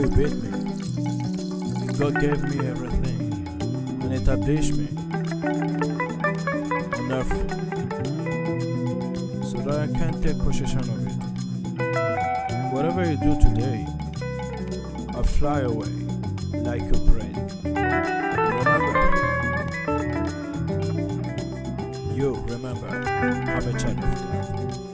you beat me. God gave me everything and established me on earth so that I can take possession of it. Whatever you do today, I'll fly away like a bird. Remember, I'm a child of God.